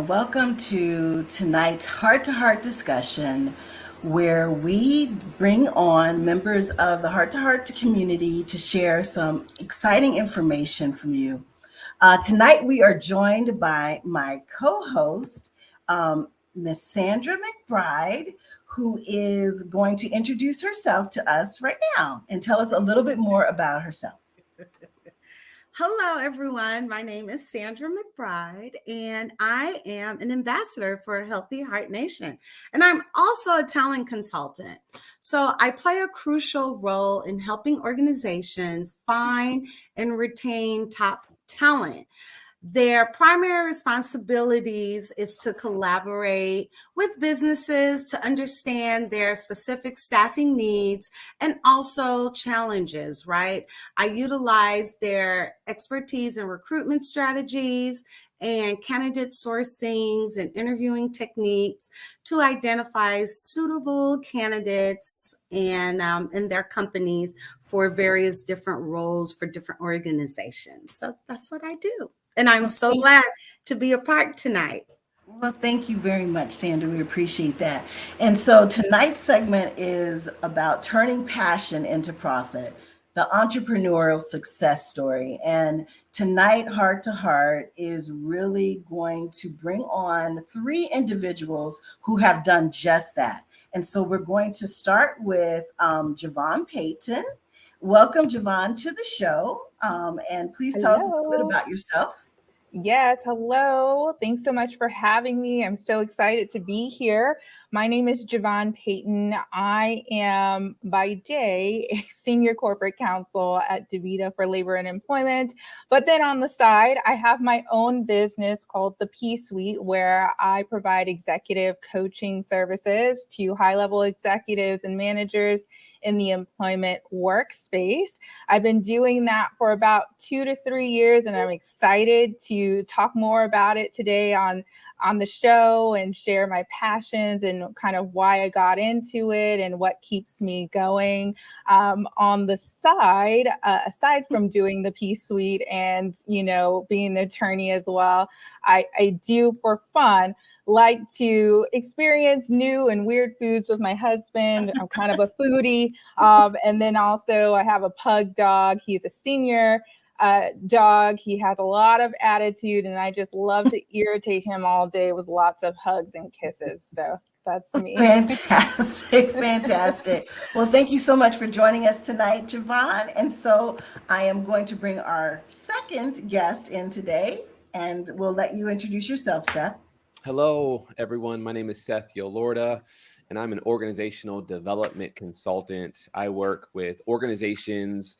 Welcome to tonight's Heart to Heart discussion, where we bring on members of the Heart to Heart community to share some exciting information from you. Tonight, we are joined by my co host, Miss Sandra McBride, who is going to introduce herself to us right now and tell us a little bit more about herself. Hello, everyone. My name is Sandra McBride, and I am an ambassador for Healthy Heart Nation. And I'm also a talent consultant. So I play a crucial role in helping organizations find and retain top talent. Their primary responsibilities is to collaborate with businesses to understand their specific staffing needs and also challenges, right? I utilize their expertise in recruitment strategies and candidate sourcings and interviewing techniques to identify suitable candidates and in their companies for various different roles for different organizations. So that's what I do. And I'm so glad to be a part tonight. Well, thank you very much, Sandra. We appreciate that. And so tonight's segment is about turning passion into profit, the entrepreneurial success story. And tonight, Heart to Heart is really going to bring on three individuals who have done just that. And so we're going to start with Javon Payton. Welcome, Javon, to the show. And please tell us a little bit Hello. about yourself. Yes, hello. Thanks so much for having me. I'm so excited to be here. My name is Javon Payton. I am by day a senior corporate counsel at DaVita for Labor and Employment. But then on the side, I have my own business called the P Suite, where I provide executive coaching services to high-level executives and managers in the employment workspace. I've been doing that for about 2 to 3 years, and I'm excited to talk more about it today on the show and share my passions and kind of why I got into it and what keeps me going. On the side, aside from doing the P Suite and, being an attorney as well, I do for fun like to experience new and weird foods with my husband. I'm kind of a foodie. And then also I have a pug dog. He's a senior dog. He has a lot of attitude, and I just love to irritate him all day with lots of hugs and kisses. So that's me. Fantastic, fantastic. Well, thank you so much for joining us tonight, Javon. And so I am going to bring our second guest in today, and we'll let you introduce yourself, Seth. Hello, everyone. My name is Seth Yolorda, and I'm an organizational development consultant. I work with organizations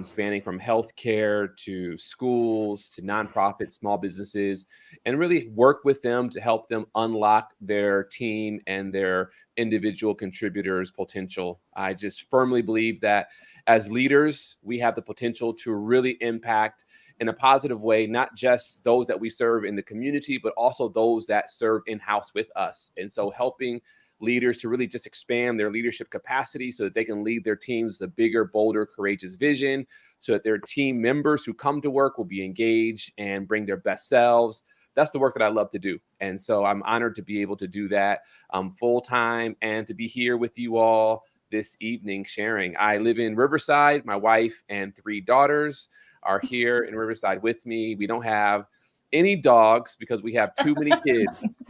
spanning from healthcare to schools to nonprofits, small businesses, and really work with them to help them unlock their team and their individual contributors' potential. I just firmly believe that as leaders, we have the potential to really impact in a positive way, not just those that we serve in the community, but also those that serve in-house with us. And so helping leaders to really just expand their leadership capacity so that they can lead their teams with a bigger, bolder, courageous vision, so that their team members who come to work will be engaged and bring their best selves. That's the work that I love to do. And so I'm honored to be able to do that full time and to be here with you all this evening sharing. I live in Riverside. My wife and 3 daughters are here in Riverside with me. We don't have any dogs because we have too many kids.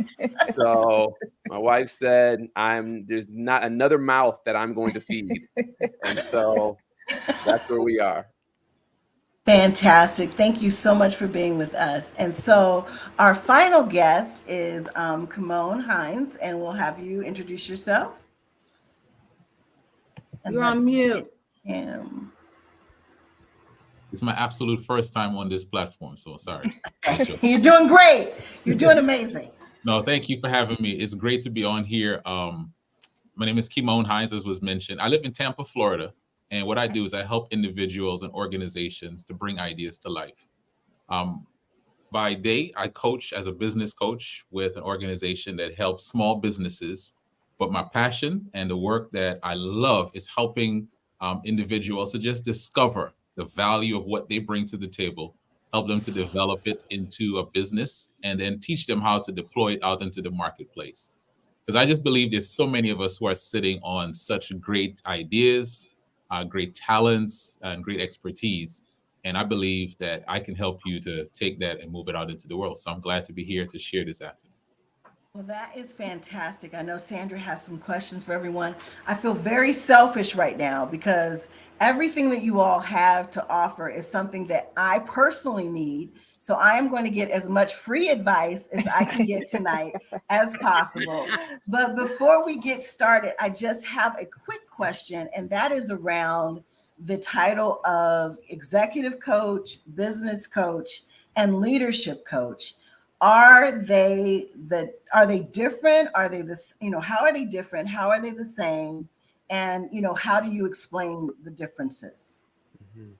So my wife said, there's not another mouth that I'm going to feed. And so that's where we are. Fantastic. Thank you so much for being with us. And so our final guest is Kimone Hines, and we'll have you introduce yourself. And You're on mute. Him. It's my absolute first time on this platform, so sorry. You're doing great. You're doing amazing. No, thank you for having me. It's great to be on here. My name is Kimone Hines, as was mentioned. I live in Tampa, Florida, and what I do is I help individuals and organizations to bring ideas to life. By day, I coach as a business coach with an organization that helps small businesses, but my passion and the work that I love is helping individuals to just discover the value of what they bring to the table help them to develop it into a business, and then teach them how to deploy it out into the marketplace. Because I just believe there's so many of us who are sitting on such great ideas, great talents, and great expertise. And I believe that I can help you to take that and move it out into the world. So I'm glad to be here to share this afternoon. Well, that is fantastic. I know Sandra has some questions for everyone. I feel very selfish right now because everything that you all have to offer is something that I personally need. So I am going to get as much free advice as I can get tonight as possible. But before we get started, I just have a quick question, and that is around the title of executive coach, business coach, and leadership coach. Are they different? Are they this, how are they different? How are they the same? And, how do you explain the differences? Mhm.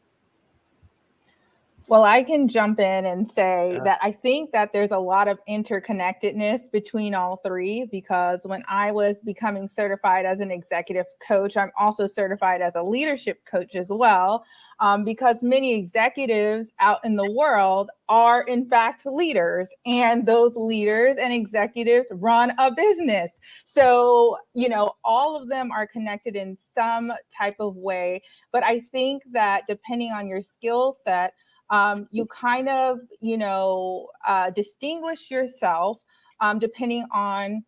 Well, I can jump in and say Yeah. that I think that there's a lot of interconnectedness between all three, because when I was becoming certified as an executive coach, I'm also certified as a leadership coach as well, because many executives out in the world are in fact leaders, and those leaders and executives run a business. So, all of them are connected in some type of way. But I think that depending on your skill set, you kind of, distinguish yourself depending on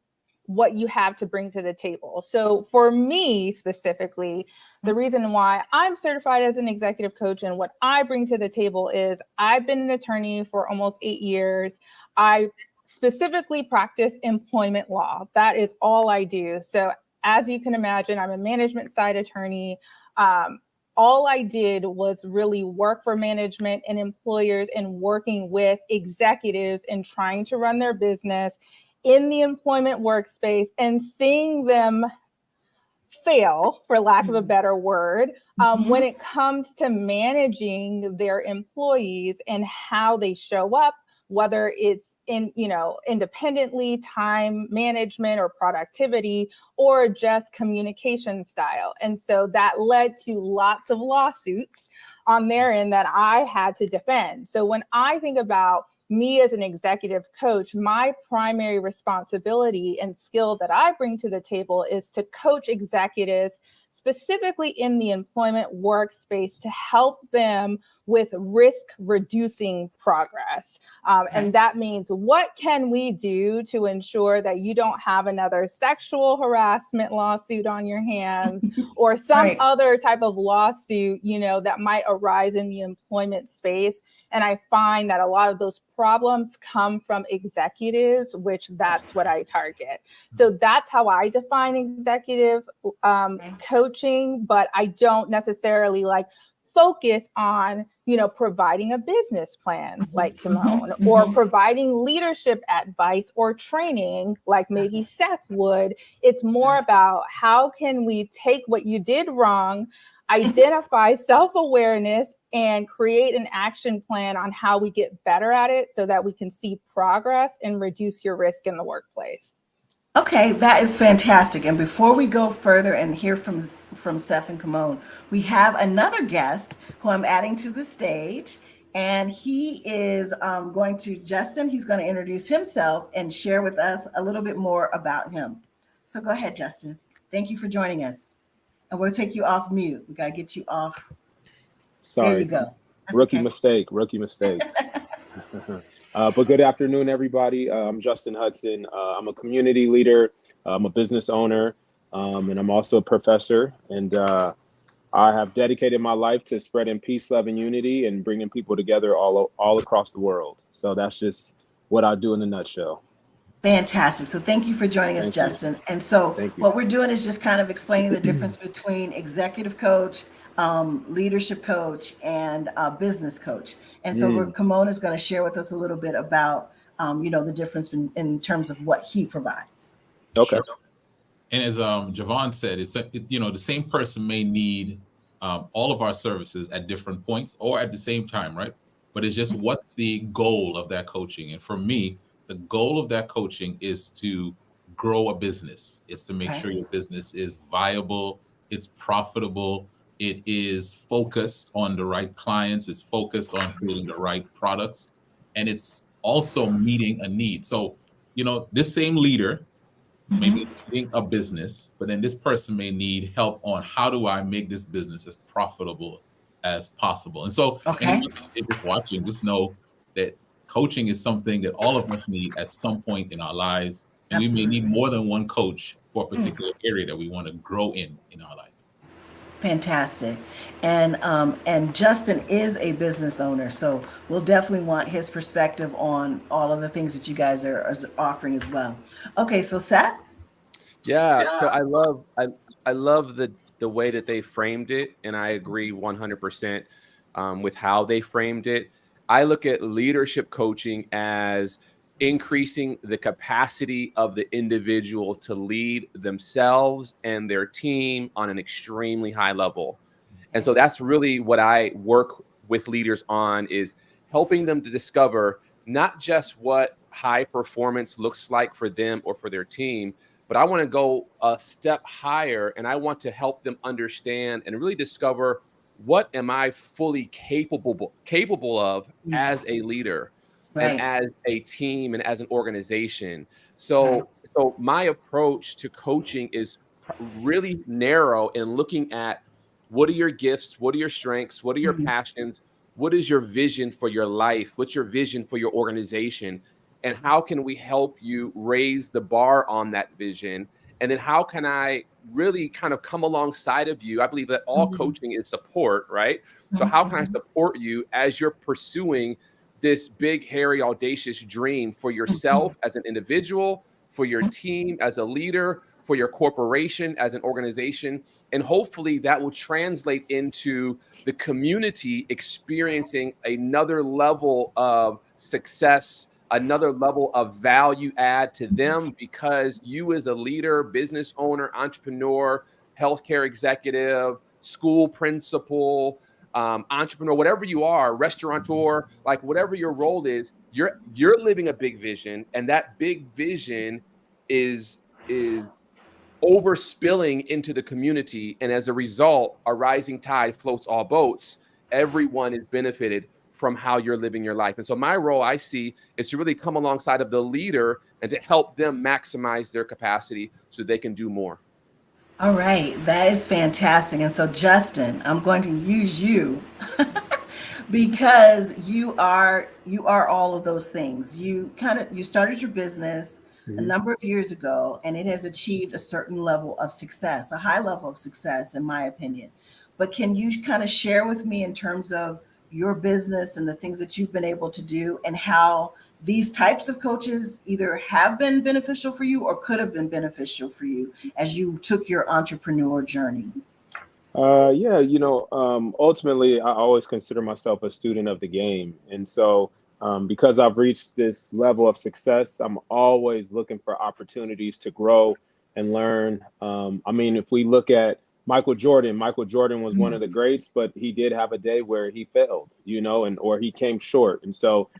what you have to bring to the table. So for me specifically, the reason why I'm certified as an executive coach and what I bring to the table is I've been an attorney for almost 8 years. I specifically practice employment law. That is all I do. So as you can imagine, I'm a management side attorney. All I did was really work for management and employers and working with executives and trying to run their business in the employment workspace and seeing them fail, for lack of a better word, when it comes to managing their employees and how they show up, whether it's independently, time management or productivity, or just communication style. And so that led to lots of lawsuits on their end that I had to defend. So when I think about me as an executive coach, my primary responsibility and skill that I bring to the table is to coach executives specifically in the employment workspace to help them with risk reducing progress. And that means, what can we do to ensure that you don't have another sexual harassment lawsuit on your hands or some Right. other type of lawsuit, that might arise in the employment space. And I find that a lot of those problems come from executives, which that's what I target. So that's how I define executive coaching, but I don't necessarily focus on, providing a business plan like Kimon, or providing leadership advice or training like maybe Seth would. It's more about how can we take what you did wrong, identify self-awareness, and create an action plan on how we get better at it so that we can see progress and reduce your risk in the workplace. Okay, that is fantastic. And before we go further and hear from Seth and Kimon, we have another guest who I'm adding to the stage, and he is Justin. He's going to introduce himself and share with us a little bit more about him. So go ahead, Justin. Thank you for joining us. And we'll take you off mute. We got to get you off. Sorry. There you go. That's Rookie okay. mistake. But good afternoon, everybody. I'm Justin Hudson. I'm a community leader. I'm a business owner, and I'm also a professor. And I have dedicated my life to spreading peace, love, and unity, and bringing people together all across the world. So that's just what I do in a nutshell. Fantastic. So thank you for joining us, Thank you. Justin. And so Thank you. what we're doing is just kind of explaining the difference between executive coach, leadership coach, and business coach. And so Kimon is going to share with us a little bit about, the difference in terms of what he provides. Okay. Sure. And as Javon said, it's the same person may need all of our services at different points or at the same time, right? But it's just, what's the goal of that coaching? And for me, the goal of that coaching is to grow a business. It's to make Okay. sure your business is viable, it's profitable, It is focused on the right clients. It's focused on creating the right products. And it's also meeting a need. So, this same leader may be leading a business, but then this person may need help on how do I make this business as profitable as possible. And so, Okay. if it's watching, just know that coaching is something that all of us need at some point in our lives. And we may need more than one coach for a particular area that we want to grow in our life. Fantastic. And Justin is a business owner, so we'll definitely want his perspective on all of the things that you guys are offering as well. Okay, so Seth? Yeah, so I love the way that they framed it, and I agree 100% with how they framed it. I look at leadership coaching as increasing the capacity of the individual to lead themselves and their team on an extremely high level. And so that's really what I work with leaders on, is helping them to discover not just what high performance looks like for them or for their team, but I want to go a step higher, and I want to help them understand and really discover, what am I fully capable of as a leader? Right. And as a team and as an organization. So my approach to coaching is really narrow in looking at, what are your gifts? What are your strengths? What are your passions? What is your vision for your life? What's your vision for your organization? And how can we help you raise the bar on that vision? And then how can I really kind of come alongside of you? I believe that all coaching is support, right? So how can I support you as you're pursuing this big, hairy, audacious dream for yourself as an individual, for your team as a leader, for your corporation as an organization? And hopefully that will translate into the community experiencing another level of success, another level of value add to them, because you as a leader, business owner, entrepreneur, healthcare executive, school principal, entrepreneur, whatever you are, restaurateur, like whatever your role is, you're living a big vision, and that big vision is overspilling into the community, and as a result, a rising tide floats all boats. Everyone is benefited from how you're living your life. And so my role, I see, is to really come alongside of the leader and to help them maximize their capacity so they can do more. All right, that is fantastic. And so, Justin, I'm going to use you because you are all of those things. You started your business a number of years ago, and it has achieved a certain level of success, a high level of success, in my opinion. But can you kind of share with me in terms of your business and the things that you've been able to do, and how these types of coaches either have been beneficial for you or could have been beneficial for you as you took your entrepreneur journey? Ultimately, I always consider myself a student of the game. And so because I've reached this level of success, I'm always looking for opportunities to grow and learn. If we look at Michael Jordan was one of the greats, but he did have a day where he failed, or he came short. And so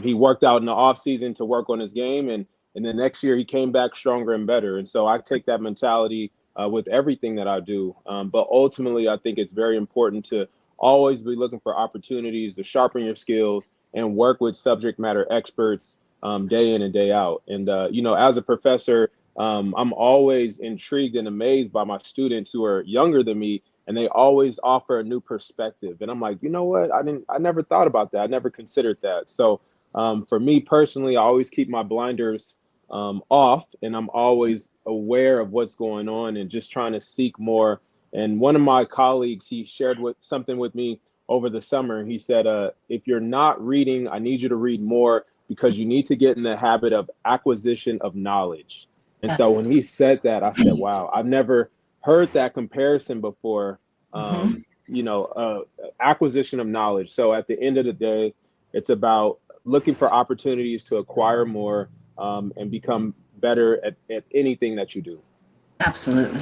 he worked out in the off season to work on his game. And the next year he came back stronger and better. And so I take that mentality with everything that I do. But ultimately, I think it's very important to always be looking for opportunities to sharpen your skills and work with subject matter experts day in and day out. And, as a professor, I'm always intrigued and amazed by my students who are younger than me, and they always offer a new perspective. And I'm like, you know what? I never thought about that. I never considered that. So for me personally, I always keep my blinders off, and I'm always aware of what's going on and just trying to seek more. And one of my colleagues, he shared something with me over the summer. He said, if you're not reading, I need you to read more, because you need to get in the habit of acquisition of knowledge. And so when he said that, I said, wow, I've never heard that comparison before, acquisition of knowledge. So at the end of the day, it's about looking for opportunities to acquire more and become better at anything that you do. Absolutely.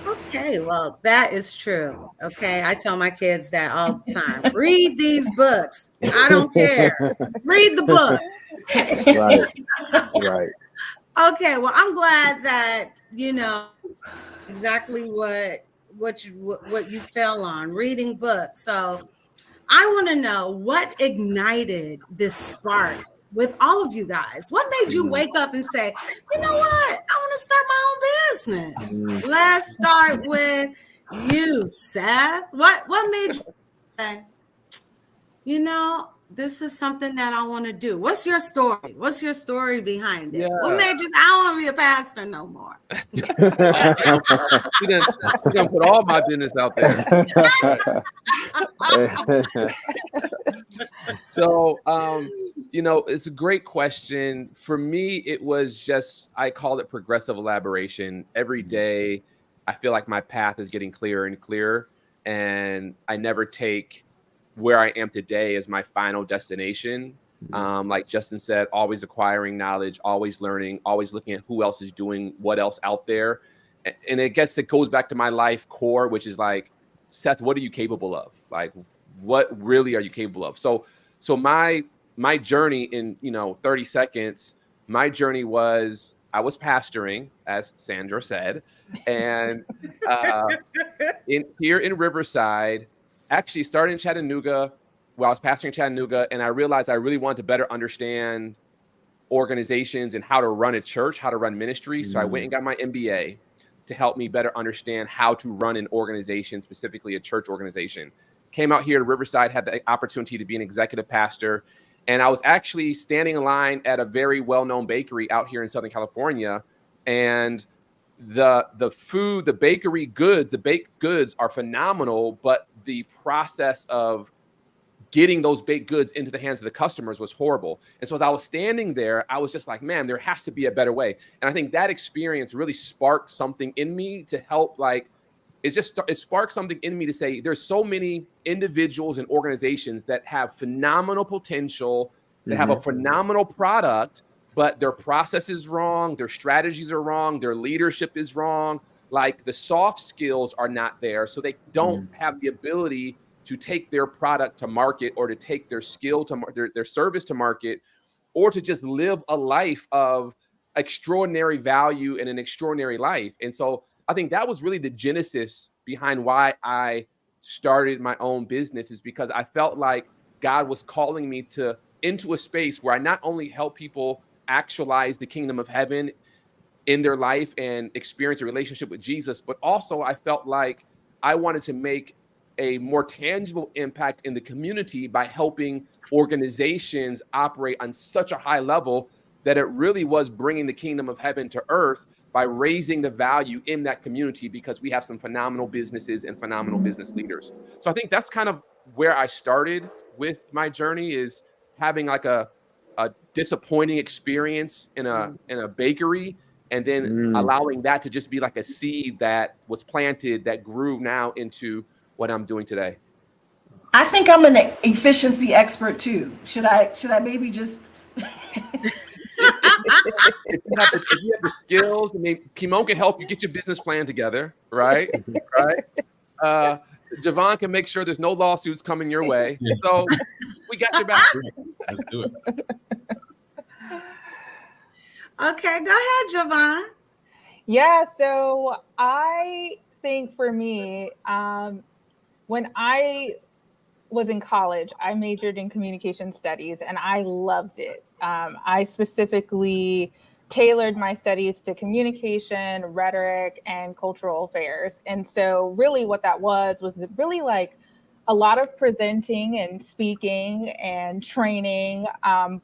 Okay, well, that is true. Okay, I tell my kids that all the time. Read these books. I don't care. Read the book. Right. Okay, well, I'm glad that you know exactly what what you fell on, reading books. So I want to know what ignited this spark with all of you guys. What made you wake up and say, you know what? I want to start my own business. Let's start with you, Seth. What made you say, you know, this is something that I want to do? What's your story? What's your story behind it? Yeah. What made you say, I don't want to be a pastor no more? You done put all my business out there. So, it's a great question. For me, it was just, I call it progressive elaboration. Every day, I feel like my path is getting clearer and clearer, and I never take where I am today as my final destination. Like Justin said, always acquiring knowledge, always learning, always looking at who else is doing what else out there. And I guess it goes back to my life core, which is like, Seth, what are you capable of? Like, what really are you capable of? So my journey in, 30 seconds, my journey was, I was pastoring, as Sandra said, and here in Riverside, actually started in Chattanooga, where I was pastoring in Chattanooga, and I realized I really wanted to better understand organizations and how to run a church, how to run ministry. So I went and got my MBA to help me better understand how to run an organization, specifically a church organization. Came out here to Riverside, had the opportunity to be an executive pastor, and I was actually standing in line at a very well-known bakery out here in Southern California, and the food, the bakery goods, the baked goods are phenomenal, but the process of getting those baked goods into the hands of the customers was horrible. And so as I was standing there, I was just like, man, there has to be a better way. And I think that experience really sparked something in me to help, it sparked something in me to say, there's so many individuals and organizations that have phenomenal potential, that have a phenomenal product, but their process is wrong, their strategies are wrong, their leadership is wrong. Like, the soft skills are not there. So they don't have the ability to take their product to market, or to take their skill to their service to market, or to just live a life of extraordinary value and an extraordinary life. And so I think that was really the genesis behind why I started my own business, is because I felt like God was calling me into a space where I not only help people actualize the kingdom of heaven in their life and experience a relationship with Jesus, but also I felt like I wanted to make a more tangible impact in the community by helping organizations operate on such a high level that it really was bringing the kingdom of heaven to earth by raising the value in that community, because we have some phenomenal businesses and phenomenal business leaders. So I think that's kind of where I started with my journey, is having like a disappointing experience in a bakery, and then allowing that to just be like a seed that was planted, that grew now into what I'm doing today. I think I'm an efficiency expert too. Should I maybe just if you have the skills, I mean, Kimon can help you get your business plan together, right? Right. Javon can make sure there's no lawsuits coming your way. So we got your back. Let's do it. Okay, go ahead, Javon. Yeah, so I think for me, when I was in college, I majored in communication studies and I loved it. I specifically tailored my studies to communication, rhetoric, and cultural affairs. And so really what that was really like a lot of presenting and speaking and training,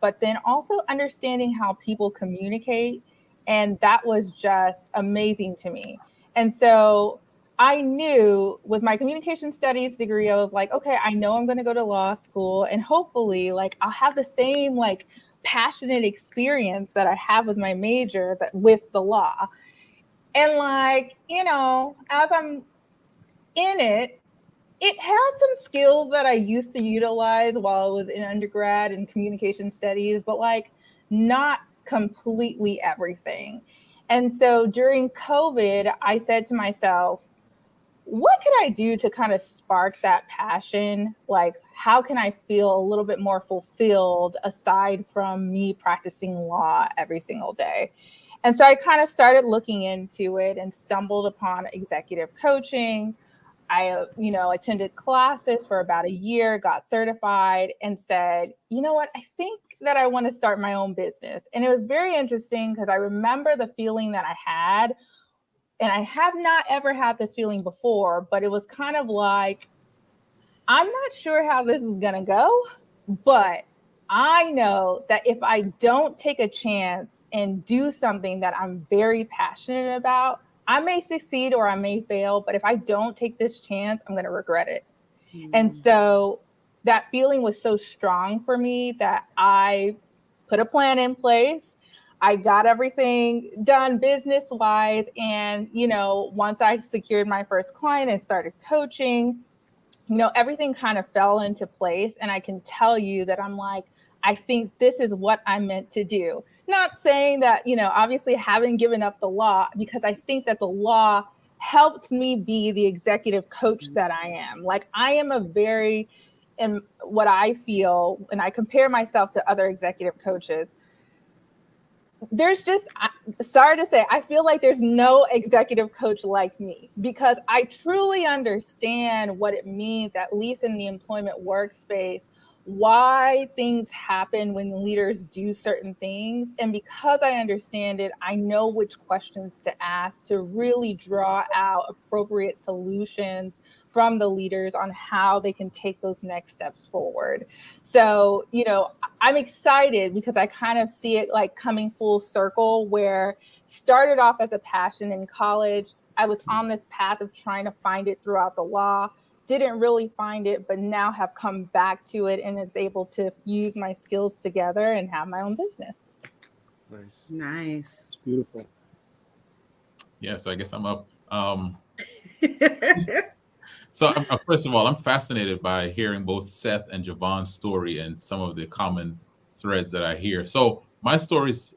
but then also understanding how people communicate. And that was just amazing to me. And so I knew with my communication studies degree, I was like, okay, I know I'm going to go to law school, and hopefully like I'll have the same like passionate experience that I have with my major, but with the law. And like, as I'm in it, it had some skills that I used to utilize while I was in undergrad in communication studies, but like not completely everything. And so during COVID, I said to myself, what can I do to kind of spark that passion? Like, how can I feel a little bit more fulfilled aside from me practicing law every single day? And so I kind of started looking into it and stumbled upon executive coaching. I, attended classes for about a year, got certified, and said, you know what, I think that I want to start my own business. And it was very interesting because I remember the feeling that I had, and I have not ever had this feeling before, but it was kind of like, I'm not sure how this is going to go, but I know that if I don't take a chance and do something that I'm very passionate about, I may succeed or I may fail, but if I don't take this chance, I'm going to regret it. And so that feeling was so strong for me that I put a plan in place. I got everything done business-wise. And, once I secured my first client and started coaching, everything kind of fell into place. And I can tell you that I'm like, I think this is what I'm meant to do. Not saying that, obviously haven't given up the law, because I think that the law helped me be the executive coach that I am. Like, I am and what I feel, and I compare myself to other executive coaches, there's just, sorry to say, I feel like there's no executive coach like me, because I truly understand what it means, at least in the employment workspace, why things happen when leaders do certain things. And because I understand it, I know which questions to ask to really draw out appropriate solutions from the leaders on how they can take those next steps forward. So, I'm excited because I kind of see it like coming full circle, where started off as a passion in college. I was on this path of trying to find it throughout the law. Didn't really find it, but now have come back to it and is able to use my skills together and have my own business. Nice. Beautiful. Yeah, so I guess I'm up. So first of all, I'm fascinated by hearing both Seth and Javon's story and some of the common threads that I hear. So my story's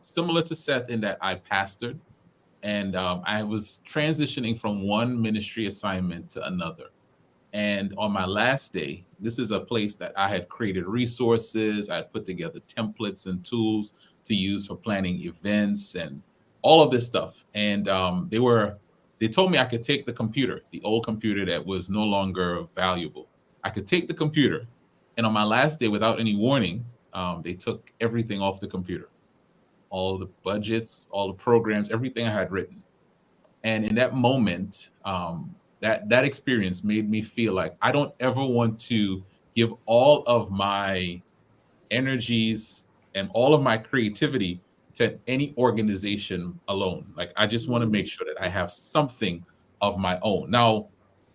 similar to Seth in that I pastored, and I was transitioning from one ministry assignment to another. And on my last day, this is a place that I had created resources. I had put together templates and tools to use for planning events and all of this stuff. And they told me I could take the computer, the old computer that was no longer valuable. I could take the computer. And on my last day, without any warning, they took everything off the computer. All the budgets, all the programs, everything I had written. And in that moment, that experience made me feel like I don't ever want to give all of my energies and all of my creativity to any organization alone. Like, I just want to make sure that I have something of my own. Now,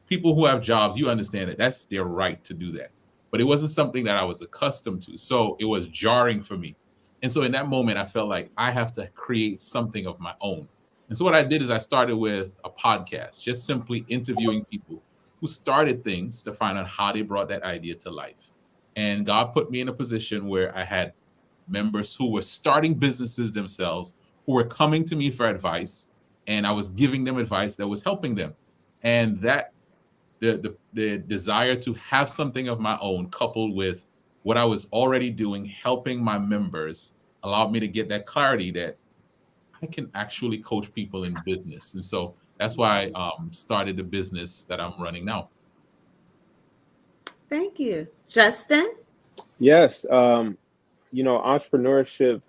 people who have jobs, you understand that that's their right to do that. But it wasn't something that I was accustomed to. So it was jarring for me. And so in that moment, I felt like I have to create something of my own. And so what I did is I started with a podcast, just simply interviewing people who started things to find out how they brought that idea to life. And God put me in a position where I had members who were starting businesses themselves, who were coming to me for advice, and I was giving them advice that was helping them. And that the desire to have something of my own, coupled with what I was already doing, helping my members, allowed me to get that clarity that I can actually coach people in business. And so that's why I started the business that I'm running now. Thank you. Justin? Yes. Entrepreneurship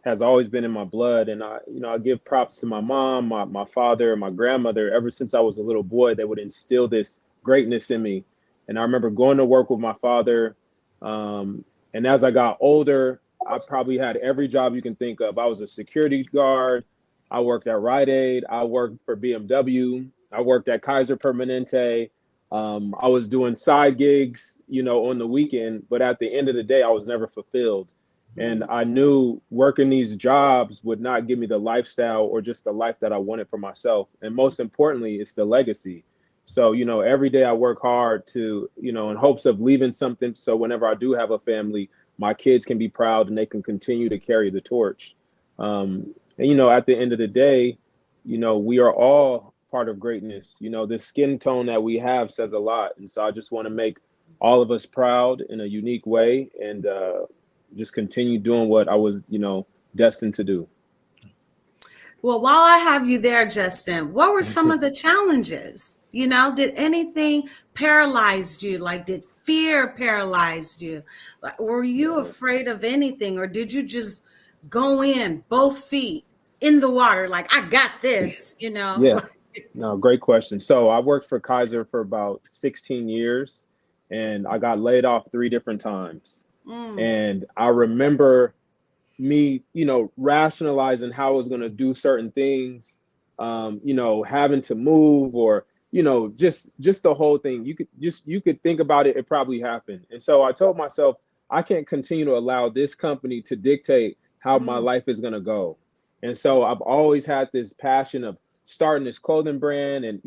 has always been in my blood. And I give props to my mom, my father, my grandmother. Ever since I was a little boy, they would instill this greatness in me. And I remember going to work with my father. And as I got older, I probably had every job you can think of. I was a security guard. I worked at Rite Aid. I worked for BMW. I worked at Kaiser Permanente. I was doing side gigs, on the weekend. But at the end of the day, I was never fulfilled. And I knew working these jobs would not give me the lifestyle or just the life that I wanted for myself. And most importantly, it's the legacy. So, every day I work hard to, in hopes of leaving something. So whenever I do have a family, my kids can be proud and they can continue to carry the torch. And, at the end of the day, we are all part of greatness. The skin tone that we have says a lot. And so I just want to make all of us proud in a unique way and just continue doing what I was, destined to do. Well, while I have you there, Justin, what were some of the challenges? Did anything paralyze you? Like, did fear paralyze you? Like, were you afraid of anything, or did you just go in both feet in the water? Like, I got this, Yeah. No, great question. So I worked for Kaiser for about 16 years and I got laid off 3 different times. And I remember me, rationalizing how I was going to do certain things, having to move or, just the whole thing. You could think about it. It probably happened. And so I told myself, I can't continue to allow this company to dictate how my life is going to go. And so I've always had this passion of starting this clothing brand and,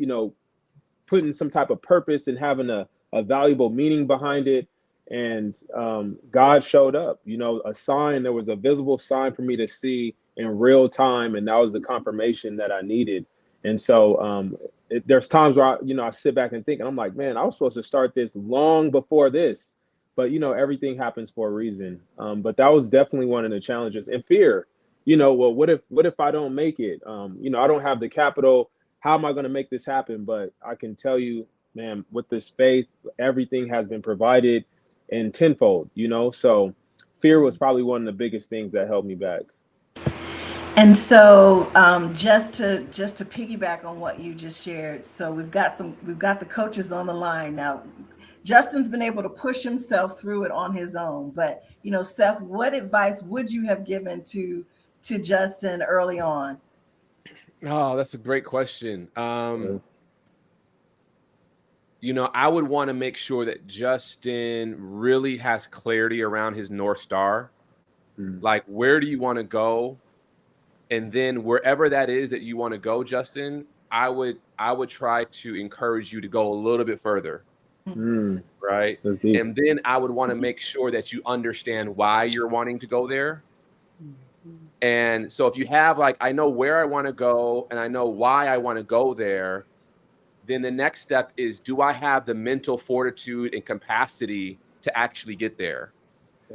putting some type of purpose and having a valuable meaning behind it. And God showed up, a sign. There was a visible sign for me to see in real time. And that was the confirmation that I needed. And so there's times where I sit back and think, and I'm like, man, I was supposed to start this long before this. But, everything happens for a reason. But that was definitely one of the challenges. And fear, well, what if I don't make it? I don't have the capital. How am I going to make this happen? But I can tell you, man, with this faith, everything has been provided in tenfold, so fear was probably one of the biggest things that held me back. And so just to piggyback on what you just shared, so we've got the coaches on the line now. Justin's been able to push himself through it on his own, but Seth, what advice would you have given to Justin early on? Oh, that's a great question. I would want to make sure that Justin really has clarity around his North Star. Like, where do you want to go? And then wherever that is that you want to go, Justin, I would try to encourage you to go a little bit further. Right. And then I would want to make sure that you understand why you're wanting to go there. And so if you have like, I know where I want to go and I know why I want to go there, then the next step is, do I have the mental fortitude and capacity to actually get there?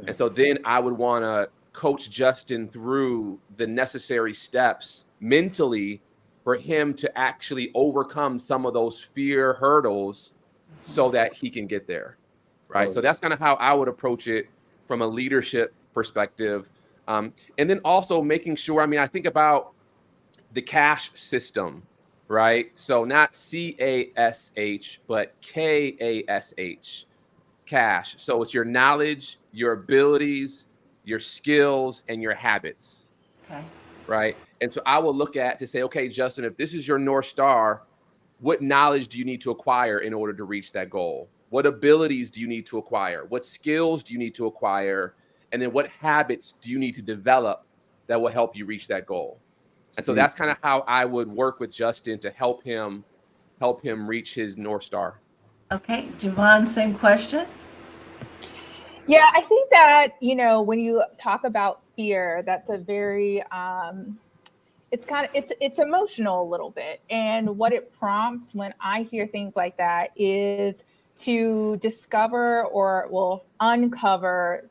And so then I would want to coach Justin through the necessary steps mentally for him to actually overcome some of those fear hurdles so that he can get there. Right. So that's kind of how I would approach it from a leadership perspective. And then also making sure, I think about the cash system, right? So not CASH, but KASH, cash. So it's your knowledge, your abilities, your skills, and your habits. Okay. Right. And so I will look at to say, okay, Justin, if this is your North Star, what knowledge do you need to acquire in order to reach that goal? What abilities do you need to acquire? What skills do you need to acquire? And then what habits do you need to develop that will help you reach that goal? And so that's kind of how I would work with Justin to help him reach his North Star. Okay, Javon, same question. Yeah, I think that, when you talk about fear, that's a very, it's emotional a little bit. And what it prompts when I hear things like that is to discover or uncover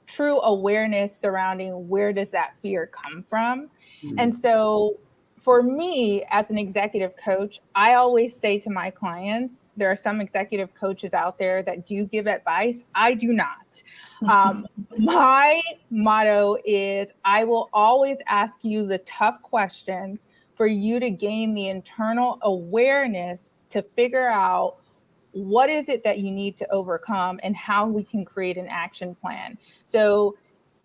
true awareness surrounding where does that fear come from. And so for me, as an executive coach, I always say to my clients, there are some executive coaches out there that do give advice. I do not. My motto is I will always ask you the tough questions for you to gain the internal awareness to figure out what is it that you need to overcome and how we can create an action plan. So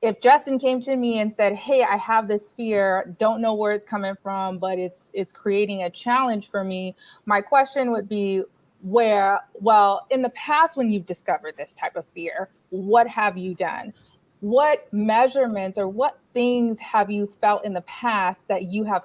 if Justin came to me and said, hey, I have this fear, don't know where it's coming from, but it's creating a challenge for me, my question would be, in the past, when you've discovered this type of fear, what have you done? What measurements or what things have you felt in the past that you have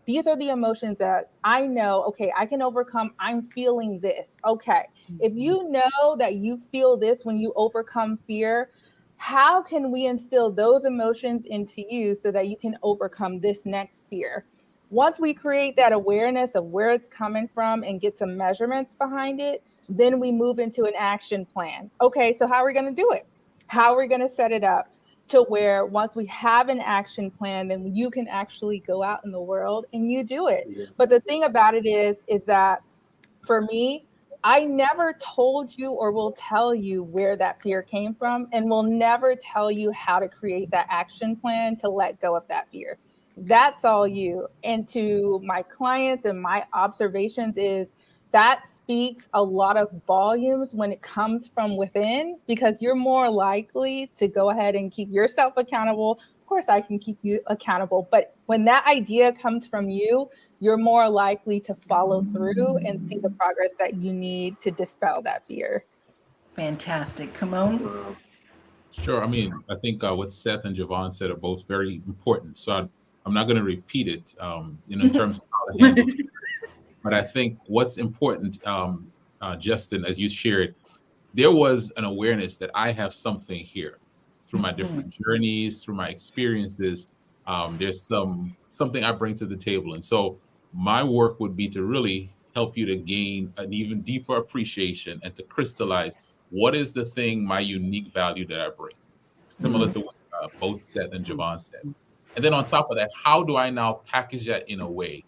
these are the emotions that I know, okay, I can overcome. I'm feeling this. Okay. If you know that you feel this when you overcome fear, how can we instill those emotions into you so that you can overcome this next fear? Once we create that awareness of where it's coming from and get some measurements behind it, then we move into an action plan. Okay, so how are we going to do it? How are we going to set it up? to where once we have an action plan, then you can actually go out in the world and you do it. But the thing about it is that for me, I never told you or will tell you where that fear came from, and will never tell you how to create that action plan to let go of that fear. That's all you. And to my clients and my observations is that speaks a lot of volumes when it comes from within, because you're more likely to go ahead and keep yourself accountable. Of course, I can keep you accountable, but when that idea comes from you, you're more likely to follow through and see the progress that you need to dispel that fear. Fantastic. Kimon? Sure. I mean, I think what Seth and Javon said are both very important. So I'm not going to repeat it, in terms of how to handle it. But I think what's important, Justin, as you shared, there was an awareness that I have something here through my different journeys, through my experiences. There's something I bring to the table. And so my work would be to really help you to gain an even deeper appreciation and to crystallize what is the thing, my unique value that I bring, similar to what both Seth and Javon said. And then on top of that, how do I now package that in a way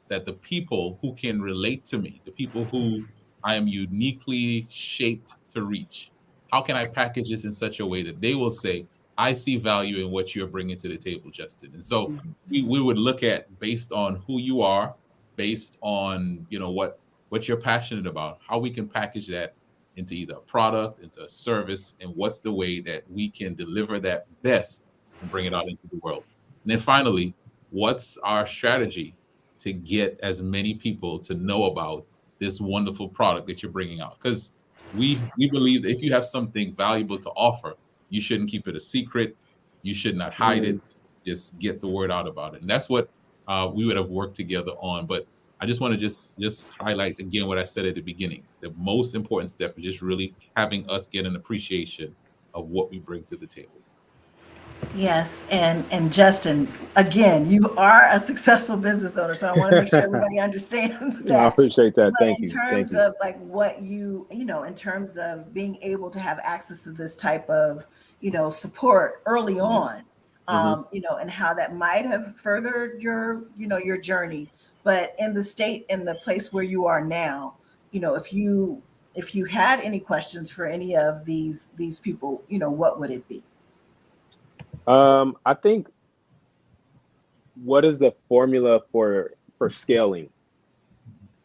that the people who can relate to me, the people who I am uniquely shaped to reach, how can I package this in such a way that they will say, I see value in what you're bringing to the table, Justin? And so we would look at, based on who you are, based on what you're passionate about, how we can package that into either a product, into a service, and what's the way that we can deliver that best and bring it out into the world. And then finally, what's our strategy to get as many people to know about this wonderful product that you're bringing out? Because we believe that if you have something valuable to offer, you shouldn't keep it a secret. You should not hide it. Just get the word out about it. And that's what we would have worked together on. But I just want to just highlight again what I said at the beginning. The most important step is just really having us get an appreciation of what we bring to the table. Yes, and Justin, again, you are a successful business owner, so I want to make sure everybody understands that. I appreciate that. But Thank in you. terms of like what in terms of being able to have access to this type of, support early on, and how that might have furthered your, your journey. But in the place where you are now, if you had any questions for any of these people, what would it be? I think, what is the formula for scaling?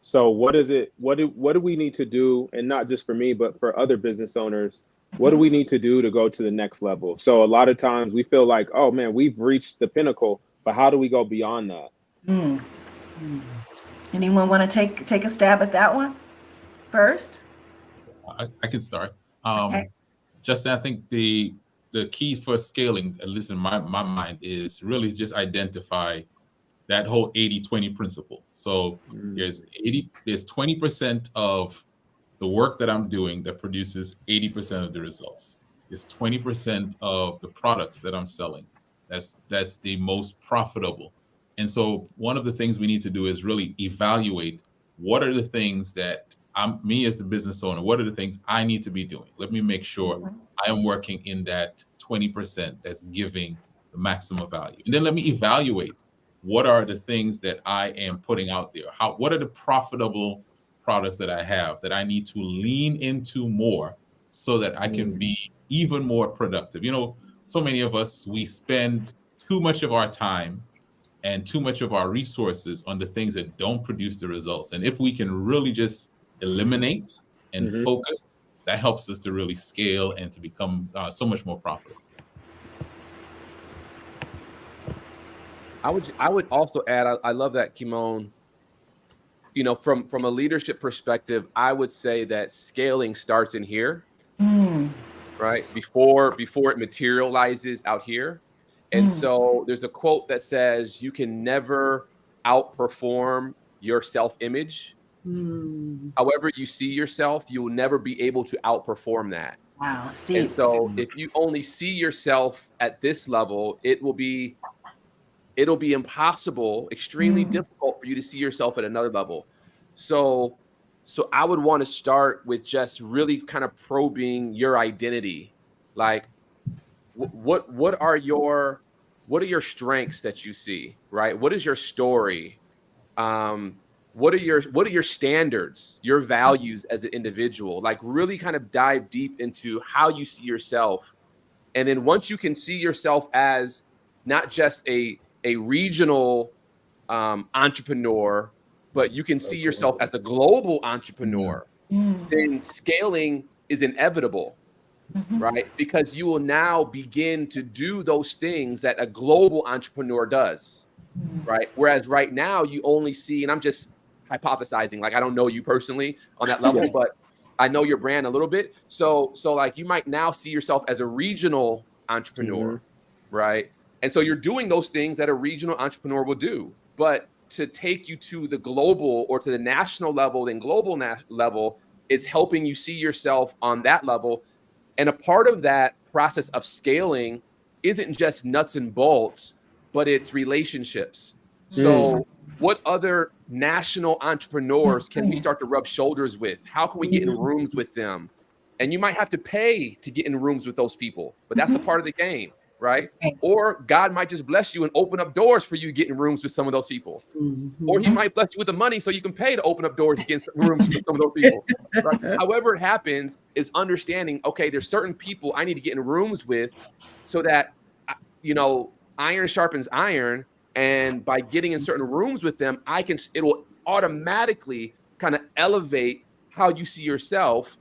So what is it? What do we need to do? And not just for me, but for other business owners, what do we need to do to go to the next level? So a lot of times we feel like, oh man, we've reached the pinnacle, but how do we go beyond that? Anyone want to take a stab at that one first? I can start. Okay. Justin, I think the key for scaling, at least in my mind, is really just identify that whole 80-20 principle. So there's 20% of the work that I'm doing that produces 80% of the results. There's 20% of the products that I'm selling that's the most profitable. And so one of the things we need to do is really evaluate what are the things that me as the business owner, what are the things I need to be doing? Let me make sure I am working in that 20% that's giving the maximum value. And then let me evaluate what are the things that I am putting out there? What are the profitable products that I have that I need to lean into more so that I can be even more productive? So many of us, we spend too much of our time and too much of our resources on the things that don't produce the results. And if we can really just eliminate and focus, that helps us to really scale and to become so much more profitable. I would also add, I love that, Kimon. From a leadership perspective, I would say that scaling starts in here, right? Before it materializes out here. And so there's a quote that says, you can never outperform your self-image. However you see yourself, you will never be able to outperform that. Wow, Steve. And so if you only see yourself at this level, it'll be impossible, extremely difficult for you to see yourself at another level. So I would want to start with just really kind of probing your identity. Like, what are your strengths that you see, right? What is your story? What are your standards, your values as an individual? Like really kind of dive deep into how you see yourself. And then once you can see yourself as not just a regional entrepreneur, but you can see yourself as a global entrepreneur, then scaling is inevitable, right? Because you will now begin to do those things that a global entrepreneur does, right? Whereas right now you only see, and I'm just hypothesizing, like I don't know you personally on that level, but I know your brand a little bit. So like you might now see yourself as a regional entrepreneur, right? And so you're doing those things that a regional entrepreneur will do. But to take you to the global or to the national level, then global level, is helping you see yourself on that level. And a part of that process of scaling isn't just nuts and bolts, but it's relationships. So what other national entrepreneurs can we start to rub shoulders with? How can we get in rooms with them? And you might have to pay to get in rooms with those people, but that's a part of the game, right? Or God might just bless you and open up doors for you to get in rooms with some of those people. Or he might bless you with the money so you can pay to open up doors against rooms with some of those people. Right? However it happens is understanding, okay, there's certain people I need to get in rooms with so that, iron sharpens iron. And by getting in certain rooms with them, it will automatically kind of elevate how you see yourself.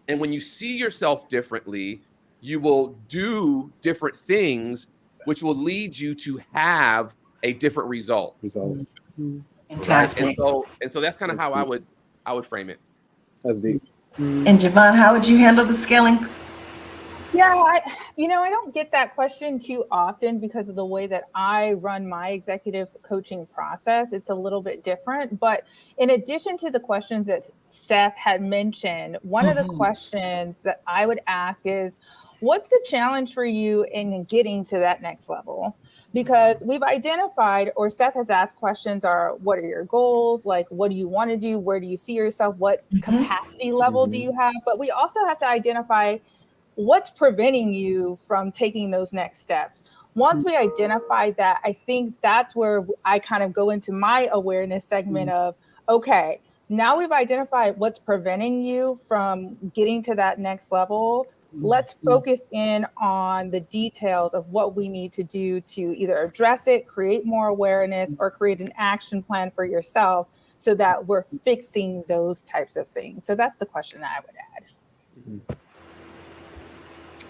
And when you see yourself differently, you will do different things, which will lead you to have a different result. Fantastic. Right? And so that's kind of how I would frame it. That's deep. And Javon, how would you handle the scaling? Yeah, I don't get that question too often because of the way that I run my executive coaching process. It's a little bit different. But in addition to the questions that Seth had mentioned, one of the questions that I would ask is, what's the challenge for you in getting to that next level? Because we've identified, or Seth has asked questions are, what are your goals? Like, what do you want to do? Where do you see yourself? What capacity level do you have? But we also have to identify what's preventing you from taking those next steps. Once we identify that, I think that's where I kind of go into my awareness segment of, okay, now we've identified what's preventing you from getting to that next level. Let's focus in on the details of what we need to do to either address it, create more awareness, or create an action plan for yourself so that we're fixing those types of things. So that's the question that I would add.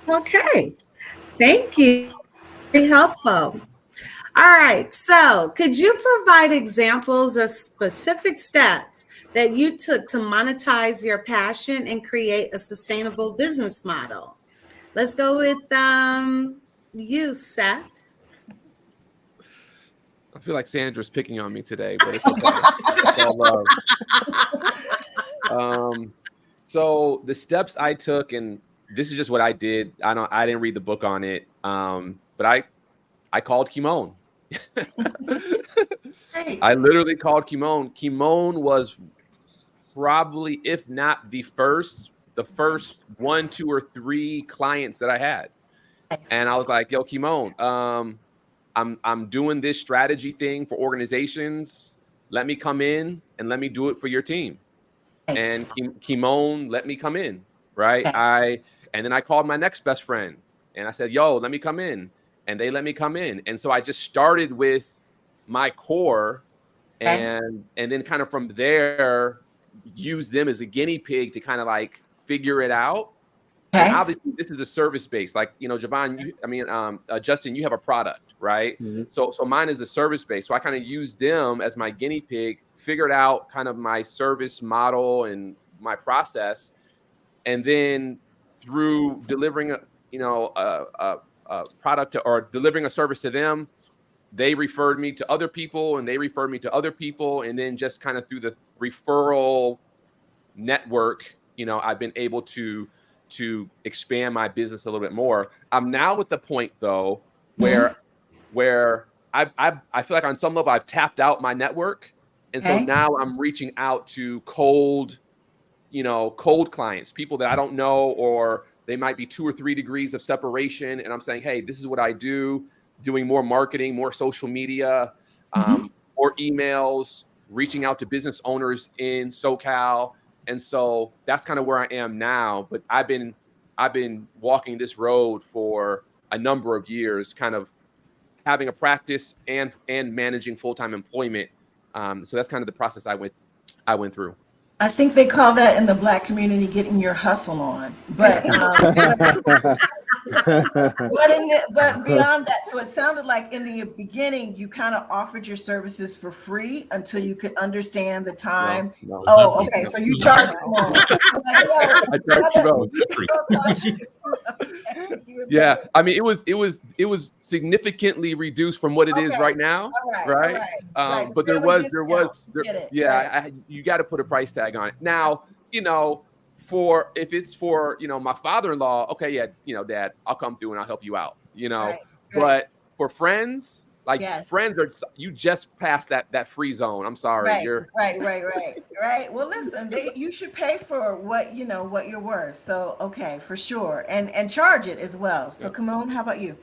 Okay, thank you. Very helpful. All right, so could you provide examples of specific steps that you took to monetize your passion and create a sustainable business model? Let's go with you, Seth. I feel like Sandra's picking on me today, but it's okay. So the steps I took, and this is just what I did. I didn't read the book on it, but I called Kimon. I literally called Kimon. Kimon was probably, if not the first 1, 2, or 3 clients that I had. And I was like, yo, Kimon, I'm doing this strategy thing for organizations. Let me come in and let me do it for your team. And Kimon let me come in, right? And then I called my next best friend and I said, yo, let me come in. And they let me come in. And so I just started with my core and then kind of from there, use them as a guinea pig to kind of like figure it out. And obviously this is a service based, like, Javon, Justin, you have a product, right? So mine is a service based. So I kind of used them as my guinea pig, figured out kind of my service model and my process. And then through delivering a product or delivering a service to them, they referred me to other people and they referred me to other people. And then just kind of through the referral network, I've been able to expand my business a little bit more. I'm now at the point though, where I feel like on some level I've tapped out my network. And so now I'm reaching out to cold clients, people that I don't know, or They might be 2 or 3 degrees of separation. And I'm saying, hey, this is what I do, doing more marketing, more social media, more emails, reaching out to business owners in SoCal. And so that's kind of where I am now. But I've been walking this road for a number of years, kind of having a practice and managing full-time employment. So that's kind of the process I went through. I think they call that in the Black community getting your hustle on. But but beyond that, so it sounded like in the beginning you kind of offered your services for free until you could understand the time. No. Oh, okay. So you charged them. I charged you both. Yeah, I mean, it was significantly reduced from what it is right now, right? But there was, you got to put a price tag on it. Now, if it's for, my father-in-law, okay, yeah, Dad, I'll come through and I'll help you out, But for friends, friends you just passed that free zone. I'm sorry. Right. Well, listen, you should pay for what you're worth. So, okay, for sure. And charge it as well. So Kimon, how about you?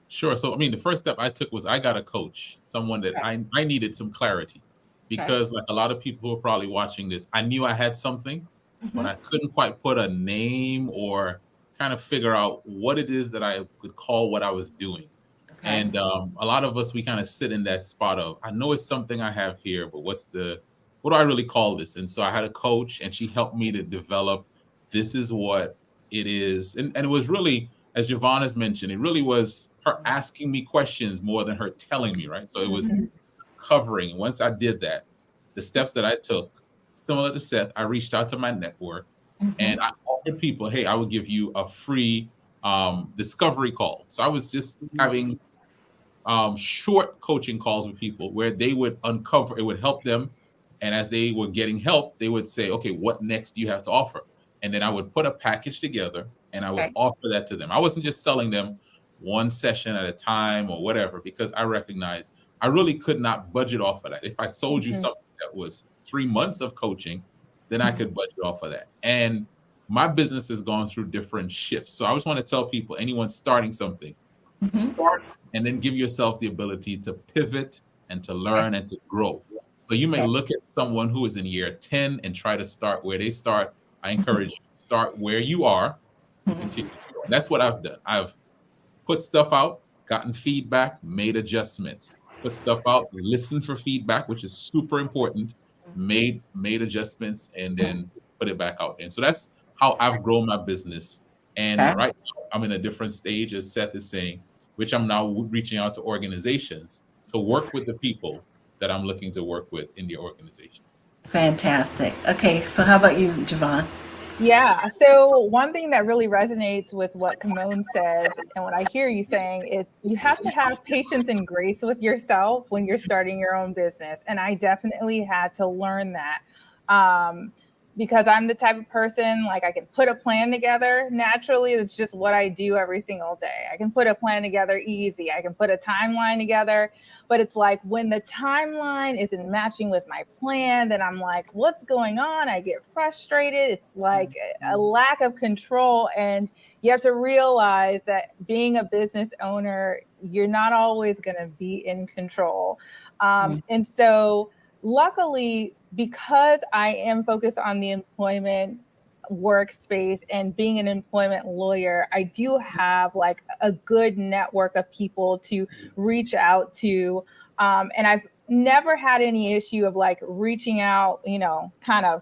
Sure. So, I mean, the first step I took was I got a coach, someone that I needed some clarity, because like a lot of people who are probably watching this, I knew I had something, but I couldn't quite put a name or kind of figure out what it is that I could call what I was doing. And a lot of us, we kind of sit in that spot of, I know it's something I have here, but what do I really call this? And so I had a coach, and she helped me to develop, this is what it is. And it was really, as Javon has mentioned, it really was her asking me questions more than her telling me, right? So it was covering. And once I did that, the steps that I took, similar to Seth, I reached out to my network and I offered people, hey, I would give you a free discovery call. So I was just having short coaching calls with people where they would uncover, it would help them. And as they were getting help, they would say, okay, what next do you have to offer? And then I would put a package together and I would offer that to them. I wasn't just selling them one session at a time or whatever, because I recognized I really could not budget off of that. If I sold you something that was 3 months of coaching, then I could budget off of that. And my business has gone through different shifts. So I just want to tell people, anyone starting something, start and then give yourself the ability to pivot and to learn and to grow. So you may look at someone who is in year 10 and try to start where they start. I encourage you to start where you are and continue to grow. That's what I've done. I've put stuff out, gotten feedback, made adjustments, put stuff out, listened for feedback, which is super important, made adjustments, and then put it back out. And so that's how I've grown my business. And right now I'm in a different stage, as Seth is saying, which I'm now reaching out to organizations to work with the people that I'm looking to work with in the organization. Fantastic. Okay, so how about you, Javon? Yeah. So one thing that really resonates with what Kimon says and what I hear you saying is you have to have patience and grace with yourself when you're starting your own business. And I definitely had to learn that because I'm the type of person, like I can put a plan together naturally. It's just what I do every single day. I can put a plan together easy. I can put a timeline together, but it's like when the timeline isn't matching with my plan, then I'm like, what's going on? I get frustrated. It's like a lack of control. And you have to realize that being a business owner, you're not always going to be in control. And so luckily, because I am focused on the employment workspace and being an employment lawyer, I do have like a good network of people to reach out to. And I've never had any issue of like reaching out, kind of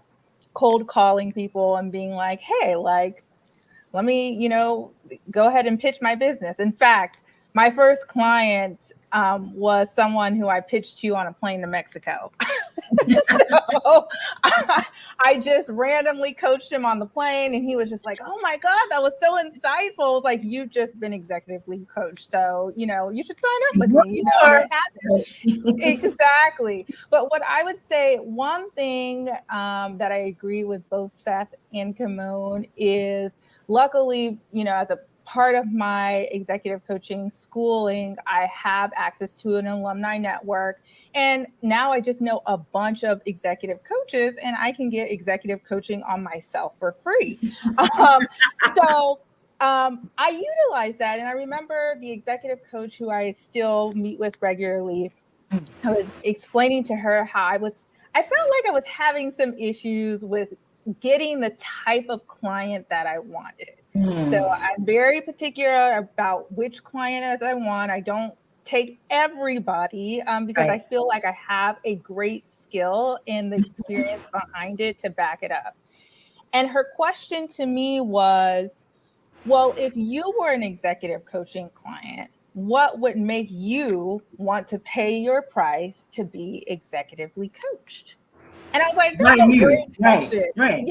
cold calling people and being like, hey, like, let me, go ahead and pitch my business. In fact, my first client was someone who I pitched to on a plane to Mexico. So I just randomly coached him on the plane and he was just like, oh my God, that was so insightful. I was like, you've just been executively coached. So, you should sign up with me, it happens. Exactly. But what I would say, one thing that I agree with both Seth and Kimon is luckily, as a part of my executive coaching schooling, I have access to an alumni network. And now I just know a bunch of executive coaches and I can get executive coaching on myself for free. So I utilized that, and I remember the executive coach who I still meet with regularly. I was explaining to her how I felt like I was having some issues with getting the type of client that I wanted. So I'm very particular about which client I want. I don't take everybody because I feel like I have a great skill and the experience behind it to back it up. And her question to me was, well, if you were an executive coaching client, what would make you want to pay your price to be executively coached? And I was like, that's a great question. Right.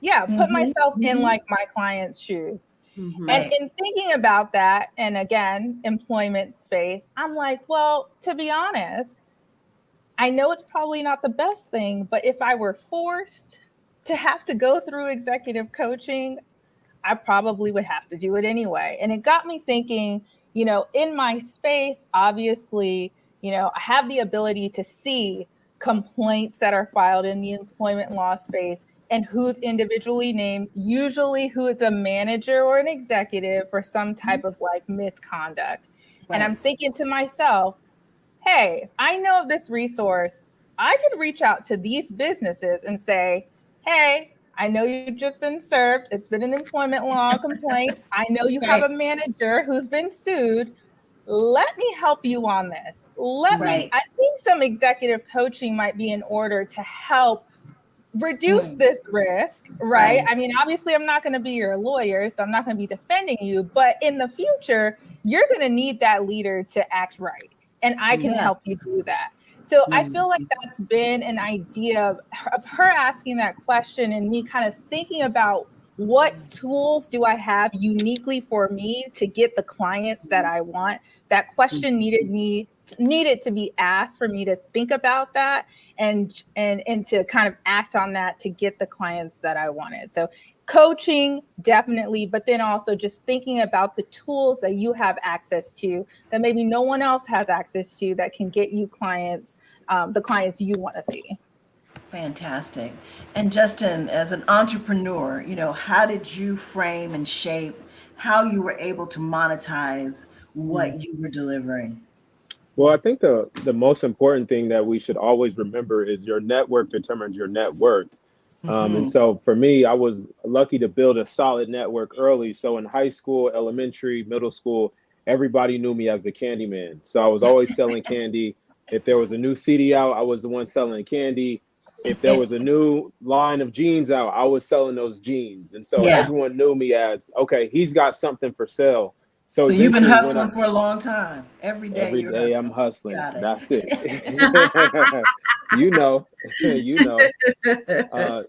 Yeah. Put myself in like my client's shoes. And in thinking about that, and again, employment space, I'm like, well, to be honest, I know it's probably not the best thing, but if I were forced to have to go through executive coaching, I probably would have to do it anyway. And it got me thinking, you know, in my space, obviously, you know, I have the ability to see complaints that are filed in the employment law space and who's individually named, usually who is a manager or an executive for some type of like misconduct. And I'm thinking to myself, hey, I know of this resource. I could reach out to these businesses and say, hey, I know you've just been served. It's been an employment law complaint. I know you have a manager who's been sued. Let me help you on this. I think some executive coaching might be in order to help reduce this risk, right? I mean, obviously, I'm not going to be your lawyer, so I'm not going to be defending you. But in the future, you're going to need that leader to act right. And I can help you do that. So I feel like that's been an idea of her asking that question and me kind of thinking about what tools do I have uniquely for me to get the clients that I want. That question needed to be asked for me to think about that and to kind of act on that to get the clients that I wanted. So coaching, definitely, but then also just thinking about the tools that you have access to that maybe no one else has access to that can get you clients, the clients you want to see. Fantastic. And Justin, as an entrepreneur, you know, how did you frame and shape how you were able to monetize what you were delivering? Well, I think the most important thing that we should always remember is your network determines your net worth. And so for me, I was lucky to build a solid network early. So in high school, elementary, middle school, everybody knew me as the candy man. So I was always selling candy. If there was a new CD out, I was the one selling candy. If there was a new line of jeans out, I was selling those jeans. And so everyone knew me as, okay, he's got something for sale. So you've been hustling for a long time. Every day I'm hustling. That's it. you know.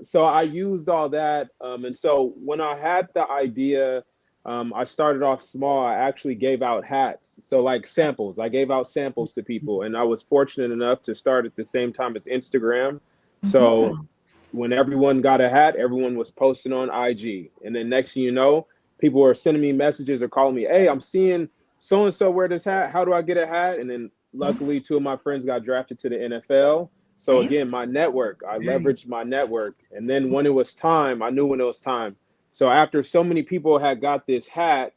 So I used all that. And so when I had the idea, I started off small. I actually gave out hats. So like samples, I gave out samples to people. And I was fortunate enough to start at the same time as Instagram. So when everyone got a hat, everyone was posting on IG. And then next thing you know, people were sending me messages or calling me, hey, I'm seeing so-and-so wear this hat. How do I get a hat? And then luckily, two of my friends got drafted to the NFL. So again, my network, I leveraged my network. And then when it was time, I knew when it was time. So after so many people had got this hat,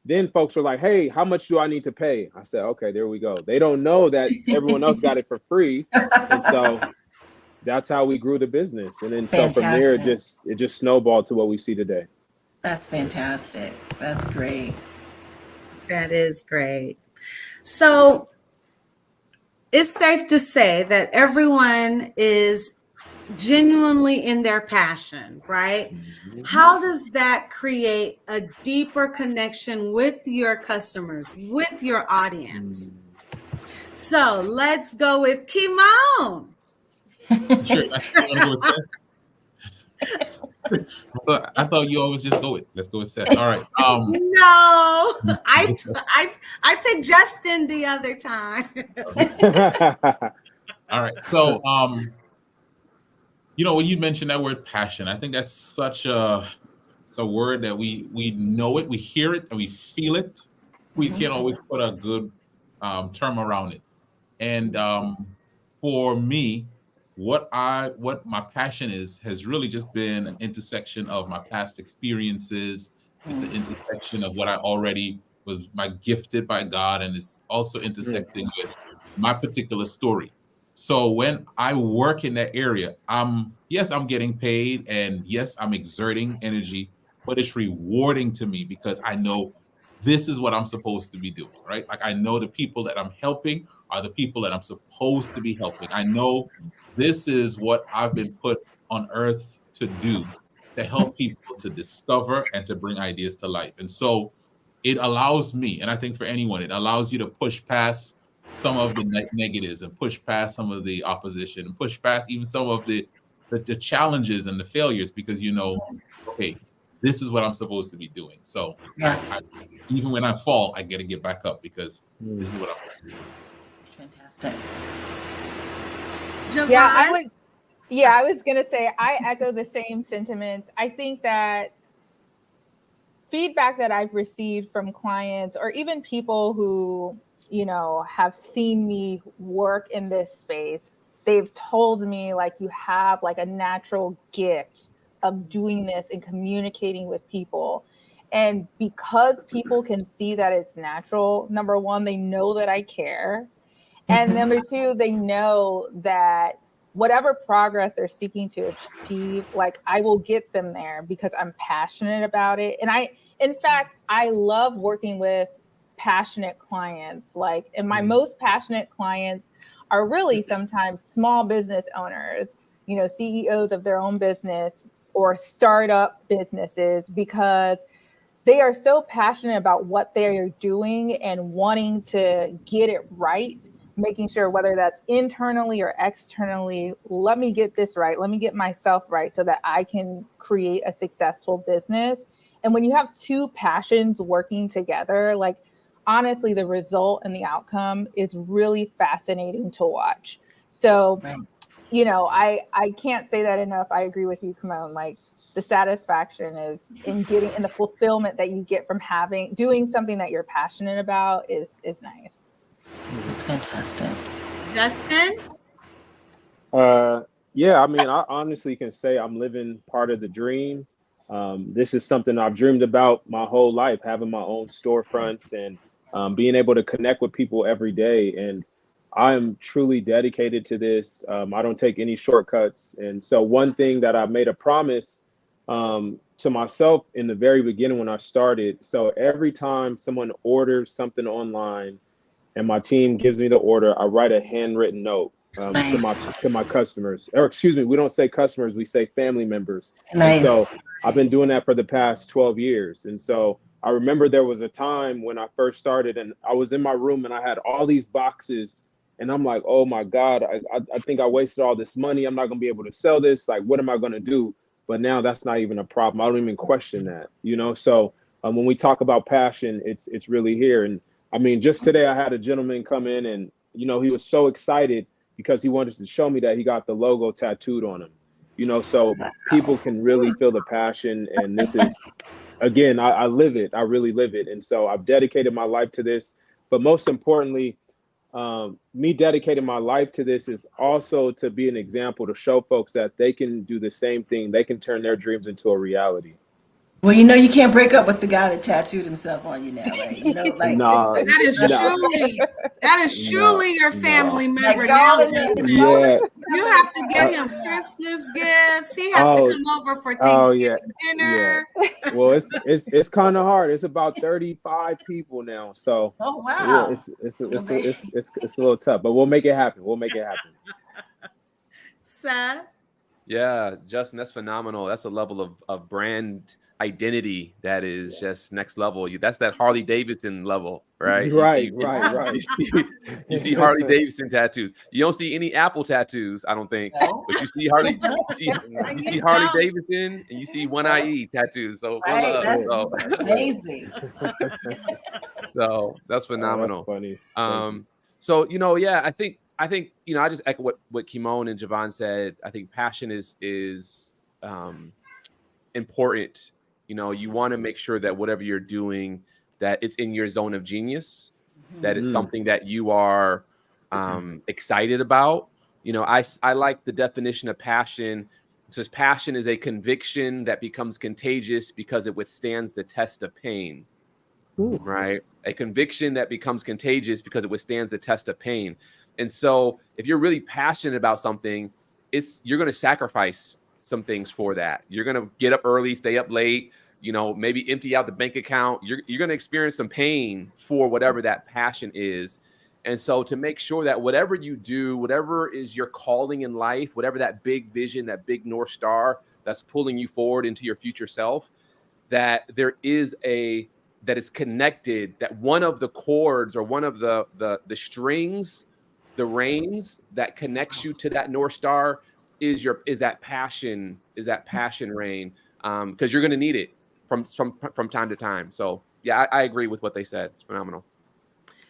then folks were like, hey, how much do I need to pay? I said, okay, there we go. They don't know that everyone else got it for free. And so that's how we grew the business. And then so from there, it just snowballed to what we see today. That's fantastic. That's great. That is great. So it's safe to say that everyone is genuinely in their passion, right? How does that create a deeper connection with your customers, with your audience? So let's go with Kimon. Sure. I thought you always just go with. Let's go with Seth. All right. No, I picked Justin the other time. All right. So, you know, when you mentioned that word passion, I think that's such it's a word that we know it, we hear it, and we feel it. We can't always put a good term around it. And for me, what my passion has really just been an intersection of my past experiences It's an intersection of what I already was gifted by God, and it's also intersecting with my particular story. So when I work in that area, I'm getting paid, and yes, I'm exerting energy, but it's rewarding to me because I know this is what I'm supposed to be doing, right? Like I know the people that I'm helping are the people that I'm supposed to be helping. I know this is what I've been put on earth to do, to help people to discover and to bring ideas to life. And so it allows me, and I think for anyone, it allows you to push past some of the negatives and push past some of the opposition and push past even some of the challenges and the failures, because you know, okay, this is what I'm supposed to be doing. So even when I fall, I get to get back up because this is what I'm supposed to be doing. Fantastic. Javon? I was going to say, I echo the same sentiments. I think that feedback that I've received from clients or even people who, you know, have seen me work in this space, they've told me like you have like a natural gift of doing this and communicating with people. And because people can see that it's natural, number one, they know that I care. And number two, they know that whatever progress they're seeking to achieve, like I will get them there because I'm passionate about it. And in fact, I love working with passionate clients. Like, and my most passionate clients are really sometimes small business owners, you know, CEOs of their own business or startup businesses, because they are so passionate about what they're doing and wanting to get it right, making sure whether that's internally or externally, let me get this right. Let me get myself right so that I can create a successful business. And when you have two passions working together, like honestly, the result and the outcome is really fascinating to watch. So, you know, I can't say that enough. I agree with you, Kimon. Like the satisfaction is in getting, and the fulfillment that you get from doing something that you're passionate about is nice. That's fantastic. Justin? Yeah, I mean, I honestly can say I'm living part of the dream. This is something I've dreamed about my whole life, having my own storefronts and being able to connect with people every day. And I am truly dedicated to this. I don't take any shortcuts. And so one thing that I made a promise to myself in the very beginning when I started, so every time someone orders something online and my team gives me the order, I write a handwritten note to my customers, or excuse me, we don't say customers, we say family members. Nice. And so I've been doing that for the past 12 years. And so I remember there was a time when I first started and I was in my room and I had all these boxes and I'm like, oh my God, I think I wasted all this money. I'm not gonna be able to sell this. Like, what am I gonna do? But now that's not even a problem. I don't even question that, you know? So when we talk about passion, it's really here. And I mean, just today I had a gentleman come in and, you know, he was so excited because he wanted to show me that he got the logo tattooed on him, you know, so people can really feel the passion. And this is, again, I live it. I really live it. And so I've dedicated my life to this. But most importantly, me dedicating my life to this is also to be an example to show folks that they can do the same thing. They can turn their dreams into a reality. Well, you know, you can't break up with the guy that tattooed himself on you now, right? You know, like that is truly your family member like now. Yeah. You have to get him Christmas gifts. He has to come over for Thanksgiving dinner. Yeah. Well, it's kind of hard. It's about 35 people now, so oh wow, yeah, it's a little tough, but we'll make it happen. Seth? Yeah, Justin, that's phenomenal. That's a level of brand identity that is just next level. That's that Harley Davidson level, right? Right. You see Harley Davidson tattoos. You don't see any Apple tattoos, I don't think, but you see Harley Davidson and you see One IE tattoos. So, that's amazing. So that's phenomenal. Oh, that's funny. So you know, yeah, I think you know, I just echo what Kimon and Javon said. I think passion is important. You know, you want to make sure that whatever you're doing, that it's in your zone of genius, that it's something that you are excited about. You know, I like the definition of passion It says passion is a conviction that becomes contagious because it withstands the test of pain. Ooh. Right? A conviction that becomes contagious because it withstands the test of pain. And so if you're really passionate about something, you're going to sacrifice some things for that. You're going to get up early, stay up late, maybe empty out the bank account. You're going to experience some pain for whatever that passion is. And so to make sure that whatever you do, whatever is your calling in life, whatever that big vision, that big North Star that's pulling you forward into your future self, that there is that is connected, that one of the chords or one of the strings, the reins that connects you to that North Star is that passion rein, because you're going to need it from time to time. So yeah, I agree with what they said. It's phenomenal.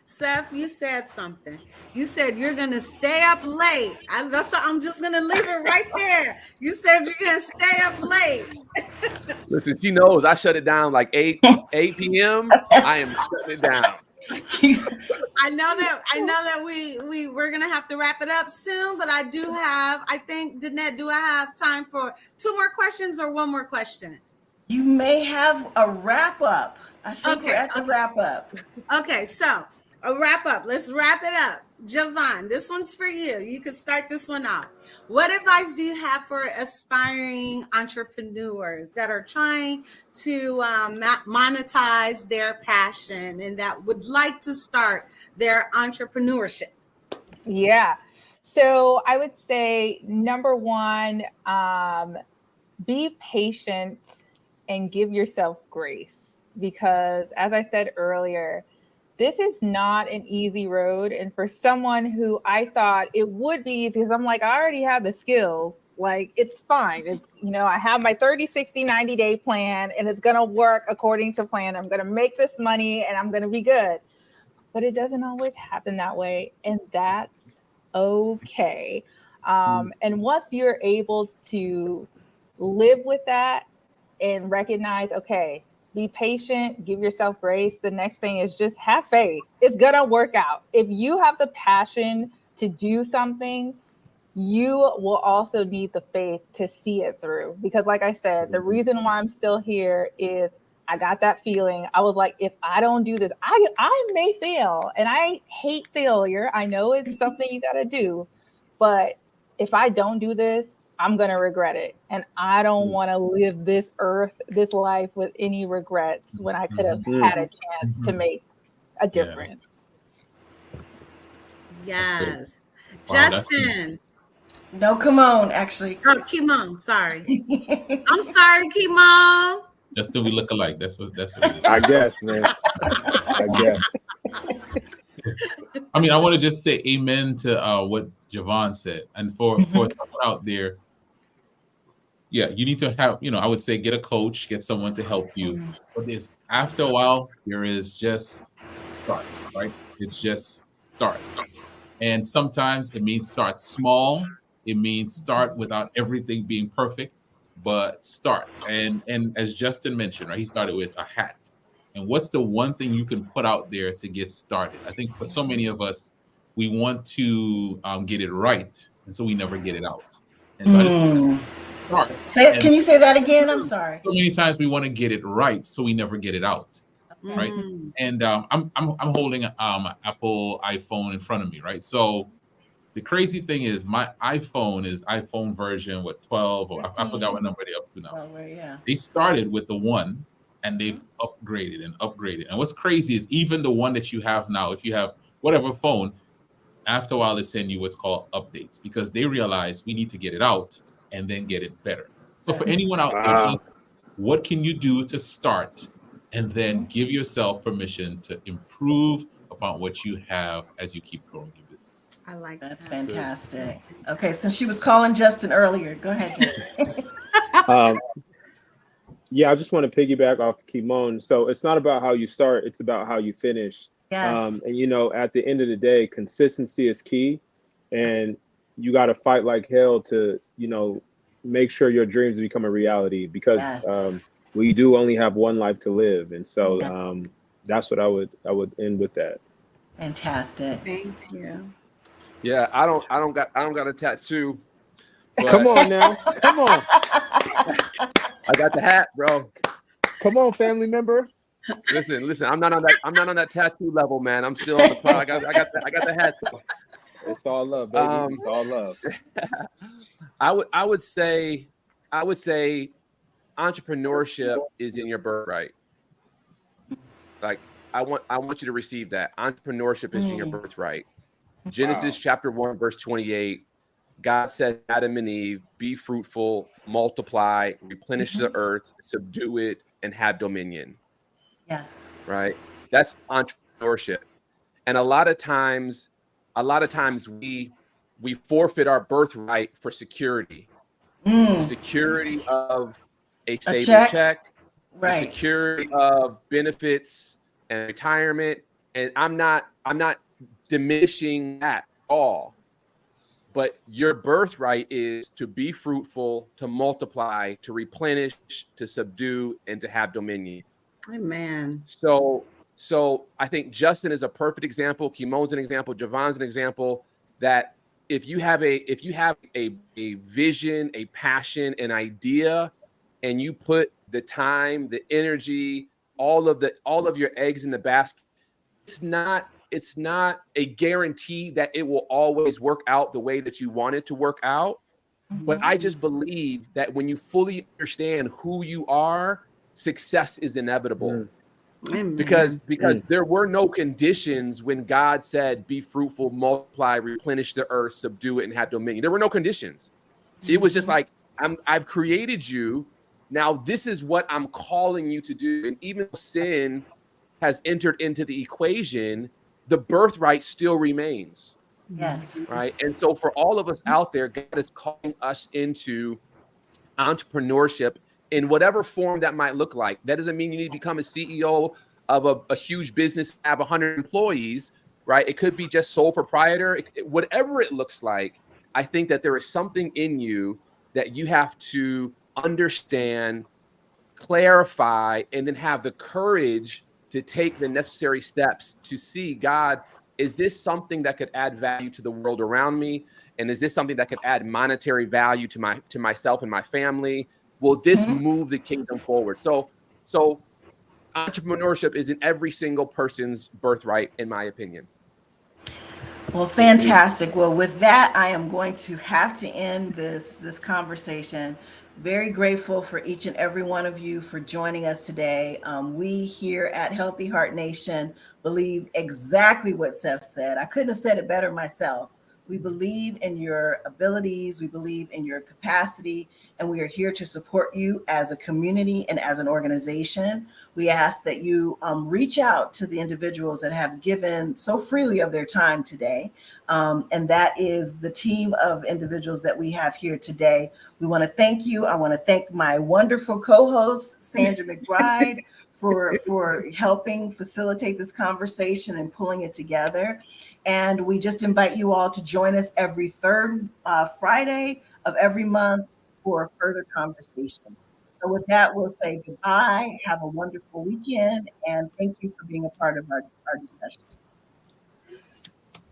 Seth, you said something. You said you're going to stay up late. I'm just going to leave it right there. You said you're going to stay up late. Listen, she knows I shut it down like 8 p.m. I am shutting it down. I know that we're going to have to wrap it up soon, but I think, Danette, do I have time for 2 more questions or 1 more question? You may have a wrap up. I think we're at the wrap up. Okay, so a wrap up. Let's wrap it up. Javon, this one's for you. You can start this one off. What advice do you have for aspiring entrepreneurs that are trying to monetize their passion and that would like to start their entrepreneurship? Yeah. So I would say, number 1, be patient and give yourself grace, because as I said earlier, this is not an easy road. And for someone who I thought it would be easy, because I'm like, I already have the skills, like it's fine. It's, I have my 30, 60, 90-day plan and it's going to work according to plan. I'm going to make this money and I'm going to be good. But it doesn't always happen that way. And that's okay. And once you're able to live with that and recognize, okay, be patient, give yourself grace. The next thing is just have faith. It's going to work out. If you have the passion to do something, you will also need the faith to see it through. Because like I said, the reason why I'm still here is I got that feeling. I was like, if I don't do this, I may fail. And I hate failure. I know it's something you got to do. But if I don't do this, I'm going to regret it. And I don't want to live this life with any regrets when I could have had a chance to make a difference. Yes. Wow, Justin. No, come on, actually. Oh, Kimon, sorry. I'm sorry, Kimon. Justin, we look alike. That's what it is. I guess, man. I guess. I mean, I want to just say amen to what Javon said. And for someone out there, yeah, you need to have, I would say get a coach, get someone to help you. But after a while, there is just start, right? It's just start. And sometimes it means start small. It means start without everything being perfect, but start. And as Justin mentioned, right, he started with a hat. And what's the one thing you can put out there to get started? I think for so many of us, we want to get it right, and so we never get it out. And so I just start. Can you say that again? I'm sorry. So many times we want to get it right, so we never get it out, right? And I'm holding an Apple iPhone in front of me, right? So the crazy thing is, my iPhone is iPhone version 12, or I forgot what number they're up to now. Oh, yeah. They started with the 1, and they've upgraded and upgraded. And what's crazy is even the one that you have now, if you have whatever phone, after a while they send you what's called updates, because they realize we need to get it out and then get it better. So for anyone out there, what can you do to start and then give yourself permission to improve upon what you have as you keep growing your business? I like that. That's fantastic. Okay, since she was calling Justin earlier, go ahead, Justin. Yeah, I just want to piggyback off Kimon. So it's not about how you start, it's about how you finish. Yes. And at the end of the day, consistency is key, and you got to fight like hell to, make sure your dreams become a reality, because we do only have one life to live. And so that's what I would end with that. Fantastic. Thank you. Yeah, I don't got a tattoo, Come on now. Come on. I got the hat, bro. Come on, family member. Listen. I'm not on that tattoo level, man. I'm still on the pro. I got the hat. It's all love, baby. It's all love. I would say entrepreneurship is in your birthright. Like I want you to receive that. Entrepreneurship is in your birthright. Genesis chapter 1, verse 28. God said, Adam and Eve, be fruitful, multiply, replenish the earth, subdue it, and have dominion. Yes. Right? That's entrepreneurship. And a lot of times we forfeit our birthright for security. Security of a stable check, right? The security of benefits and retirement. And I'm not diminishing that at all. But your birthright is to be fruitful, to multiply, to replenish, to subdue, and to have dominion. Amen. So I think Justin is a perfect example. Kimon's an example. Javon's an example that if you have a vision, a passion, an idea, and you put the time, the energy, all of your eggs in the basket, it's not a guarantee that it will always work out the way that you want it to work out. But I just believe that when you fully understand who you are, success is inevitable. Because there were no conditions when God said, be fruitful, multiply, replenish the earth, subdue it, and have dominion. There were no conditions. It was just like, I've created you. Now this is what I'm calling you to do. And even though sin has entered into the equation, the birthright still remains. Yes. Right. And so for all of us out there, God is calling us into entrepreneurship in whatever form that might look like. That doesn't mean you need to become a CEO of a huge business, have 100 employees, right? It could be just sole proprietor, whatever it looks like. I think that there is something in you that you have to understand, clarify, and then have the courage to take the necessary steps to see, God, is this something that could add value to the world around me? And is this something that could add monetary value to myself and my family? Will this move the kingdom forward? So entrepreneurship is in every single person's birthright, in my opinion. Well, fantastic. Well, with that, I am going to have to end this conversation. Very grateful for each and every one of you for joining us today. We here at Healthy Heart Nation believe exactly what Seth said. I couldn't have said it better myself. We believe in your abilities. We believe in your capacity, and we are here to support you as a community and as an organization. We ask that you reach out to the individuals that have given so freely of their time today. And that is the team of individuals that we have here today. We want to thank you. I want to thank my wonderful co-host, Sandra McBride, for helping facilitate this conversation and pulling it together. And we just invite you all to join us every third Friday of every month for a further conversation. So with that, we'll say goodbye. Have a wonderful weekend. And thank you for being a part of our discussion.